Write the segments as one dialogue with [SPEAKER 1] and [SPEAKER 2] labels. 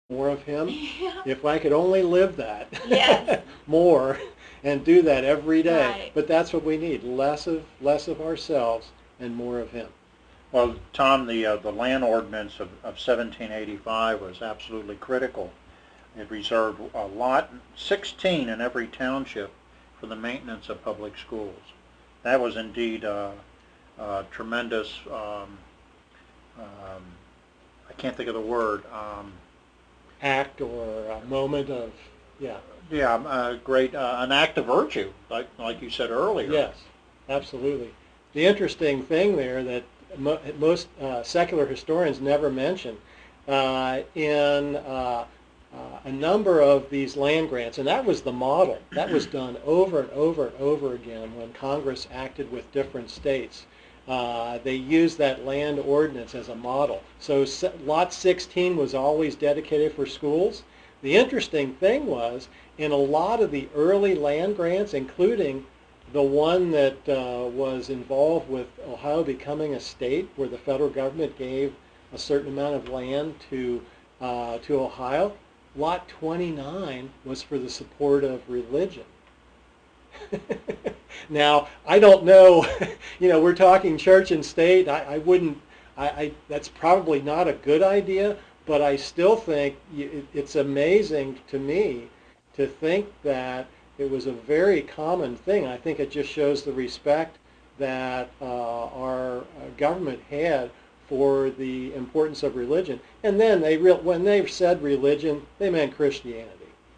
[SPEAKER 1] more of him.
[SPEAKER 2] Yeah.
[SPEAKER 1] If I could only live that
[SPEAKER 2] Yes.
[SPEAKER 1] more and do that every day.
[SPEAKER 2] Right.
[SPEAKER 1] But that's what we need, less of ourselves and more of him.
[SPEAKER 3] Well, Tom, the land ordinance of 1785 was absolutely critical. It reserved a lot, 16 in every township, for the maintenance of public schools. That was indeed a tremendous, I can't think of the word,
[SPEAKER 1] Act or a moment of, yeah.
[SPEAKER 3] yeah, great, an act of virtue, like you said earlier.
[SPEAKER 1] Yes, absolutely. The interesting thing there that most secular historians never mention in a number of these land grants, and that was the model. That was done over and over and over again when Congress acted with different states. They used that land ordinance as a model. So Lot 16 was always dedicated for schools. The interesting thing was, in a lot of the early land grants, including the one that was involved with Ohio becoming a state, where the federal government gave a certain amount of land to Ohio, Lot 29 was for the support of religion. Now, I don't know, we're talking church and state. I wouldn't, that's probably not a good idea, but I still think it's amazing to me to think that it was a very common thing. I think it just shows the respect that our government had for the importance of religion. And then when they said religion, they meant Christianity.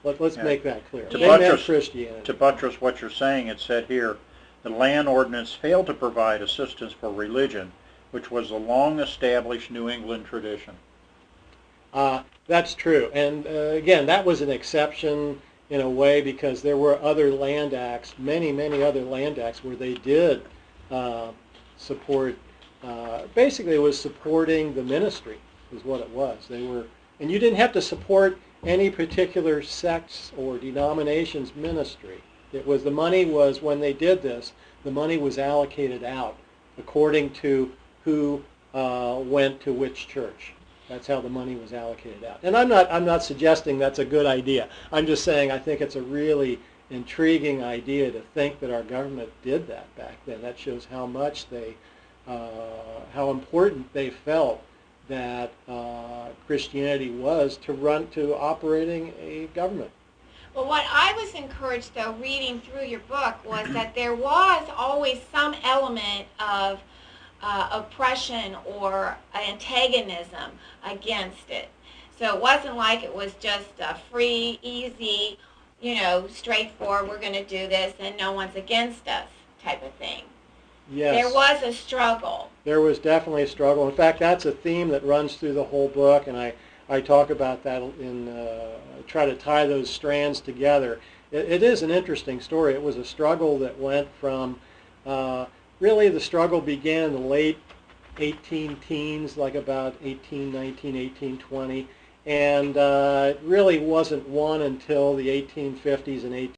[SPEAKER 1] Let's make that clear. They meant Christianity.
[SPEAKER 3] To buttress what you're saying, it said here, the land ordinance failed to provide assistance for religion, which was a long-established New England tradition.
[SPEAKER 1] That's true. And again, that was an exception in a way, because there were other land acts, many, many other land acts, where they did support, basically it was supporting the ministry is what it was. And you didn't have to support any particular sect's or denomination's ministry. The money was, when they did this, the money was allocated out according to who went to which church. That's how the money was allocated out. And I'm not suggesting that's a good idea. I'm just saying I think it's a really intriguing idea to think that our government did that back then. That shows how much how important they felt that Christianity was to operating a government.
[SPEAKER 2] Well, what I was encouraged, though, reading through your book, was that there was always some element of oppression or antagonism against it. So it wasn't like it was just a free, easy, straightforward, we're going to do this and no one's against us type of thing.
[SPEAKER 1] Yes.
[SPEAKER 2] There was a struggle.
[SPEAKER 1] There was definitely a struggle. In fact, that's a theme that runs through the whole book, and I talk about that try to tie those strands together. It is an interesting story. It was a struggle that went from, really the struggle began in the late 18 teens, like about 1819, 1820, and it really wasn't won until the 1850s and